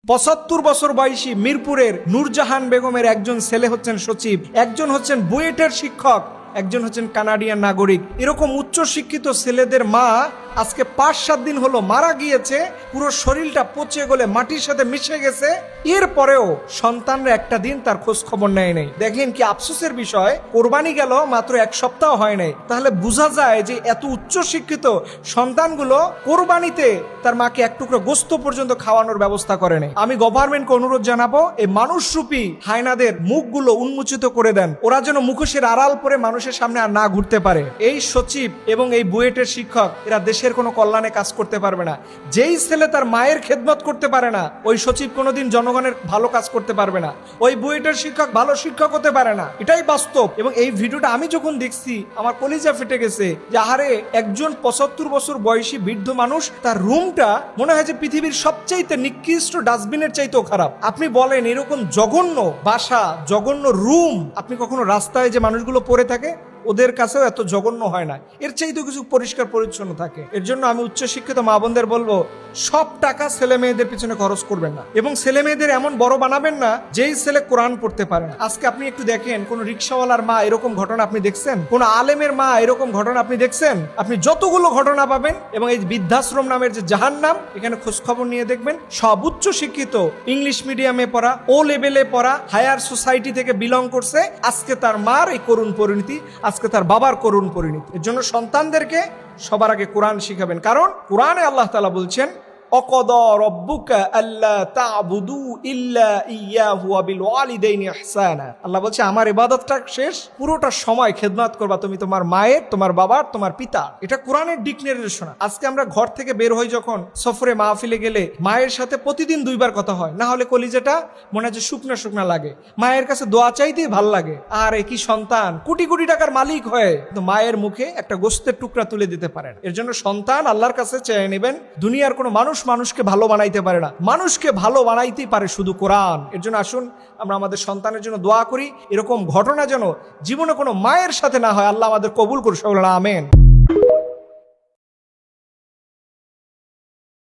৭৫ বছর বয়সী মিরপুরের নূরজাহান বেগমের একজন ছেলে হচ্ছেন সচিব, একজন হচ্ছেন বুয়েটের শিক্ষক, একজন হচ্ছেন কানাডিয়ান নাগরিক। এরকম উচ্চ শিক্ষিত ছেলেদের মা আজকে ৫-৭ দিন হলো মারা গিয়েছে, পুরো শরীরটা পচে গলে মাটির সাথে মিশে গেছে। এরপরেও সন্তানরা একটা দিন তার খোঁজ খবর নেয় নাই। দেখেন কি আফসোসের বিষয়, কোরবানি গেল মাত্র ১ সপ্তাহ হয় নাই, তাহলে বোঝা যায় যে এত উচ্চ শিক্ষিত সন্তানগুলো কোরবানিতে তার মাকে এক টুকরো গোস্ত পর্যন্ত খাওয়ানোর ব্যবস্থা করে নেই। আমি গভর্নমেন্টকে অনুরোধ জানাবো, এই মানুষরূপী হায়নাদের মুখগুলো উন্মোচিত করে দেন, ওরা যেন মুখোশের আড়াল পরে মানুষের সামনে আর না ঘুরতে পারে। এই সচিব এবং এই বুয়েটের শিক্ষক এরা দেশের কোনো কল্যাণে কাজ করতে পারবে না। যেই ছেলে তার মায়ের খেদমত করতে পারে না, ওই সচিব কোনোদিন জনগণের ভালো কাজ করতে পারবে না। ওই বুয়েটের শিক্ষক ভালো শিক্ষক হতে পারে না, এটাই বাস্তব। এবং এই ভিডিওটা আমি যখন দেখছি আমার কলিজা ফেটে গেছে যে আহারে, একজন ৭৫ বছর বয়সী বৃদ্ধ মানুষ, তার রুমটা মনে হয় যে পৃথিবীর সবচাইতে নিকৃষ্ট ডাস্টবিনের চাইতেও খারাপ। আপনি বলেন এরকম জঘন্য বাসা, জঘন্য রুম আপনি কখনো রাস্তায় যে মানুষগুলো পড়ে থাকে ওদের কাছেও এত জঘন্য হয় না, এর চাইতেও কিছু পরিষ্কার পরিচ্ছন্ন থাকে। এর জন্য আমি উচ্চশিক্ষিত মা বোনদের বলবো, সব টাকা ছেলে মেয়েদের পিছনে খরচ করবেন না, এবং ছেলে মেয়েদের এমন বড় বানাবেন না যেই ছেলে কোরআন পড়তে পারে না। আজকে আপনি একটু দেখেন, কোন রিক্সাওয়ালার মা এরকম ঘটনা আপনি দেখছেন? কোন আলেমের মা এরকম ঘটনা আপনি দেখছেন? আপনি যতগুলো ঘটনা পাবেন, এবং এই বৃদ্ধাশ্রম নামের যে জাহান্নাম, এখানে খোঁজ খবর নিয়ে দেখবেন, সব উচ্চ শিক্ষিত, ইংলিশ মিডিয়ামে পড়া, ও লেভেলে পড়া, হায়ার সোসাইটি থেকে বিলং করছে। আজকে তার মার এই করুণ পরিণতি, আজকে তার বাবার করুণ পরিণতি। এর জন্য সন্তানদেরকে সবার আগে কোরআন শিখাবেন, কারণ কোরআনে আল্লাহ তাআলা বলছেন, অকদা রব্বুকা আল্লা তা'বুদু ইল্লা ইয়াহু ওয়া বিল ওয়ালিদাইনি ইহসানা। আল্লাহ বলছে আমার ইবাদতটা শেষ, পুরোটা সময় খেদমত করবা তুমি তোমার মায়ের, তোমার বাবার, তোমার পিতা। এটা কোরআনের দিক নির্দেশনা। আজকে আমরা ঘর থেকে বের হই যখন সফরে মাহফিলে গেলে মায়ের সাথে প্রতিদিন ২ বার কথা হয়, না হলে কলিজাটা মনে হয় যে শুকনা শুকনা লাগে। মায়ের কাছে দোয়া চাইতেই ভাল লাগে। আর একই সন্তান কোটি কোটি টাকার মালিক হয়ে তো মায়ের মুখে একটা গোশতের টুকরা তুলে দিতে পারেন। এর জন্য সন্তান আল্লাহর কাছে চেয়ে নেবেন। দুনিয়ার কোনো মানুষকে ভালো বানাইতে পারে না, মানুষকে ভালো বানাইতেই পারে শুধু কোরআন। এর জন্য আসুন আমরা আমাদের সন্তানের জন্য দোয়া করি, এরকম ঘটনা যেন জীবনে কোনো মায়ের সাথে না হয়। আল্লাহ আমাদের কবুল করুন, আমিন।